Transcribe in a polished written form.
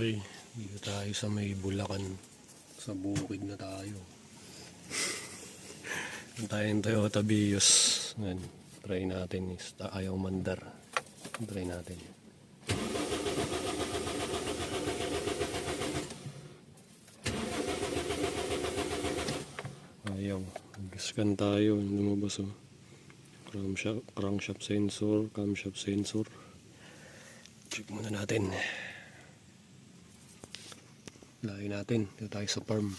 Okay, dito tayo sa may Bulacan. Sa bukid na tayo. Ito tayo yung Toyota Vios. Ngayon, try natin. Ayaw mandar. Try natin. Ayaw. Gaskan tayo. Lumabas oh. Crankshaft sensor, camshaft sensor. Check muna natin. Layo natin. Dito tayo sa farm.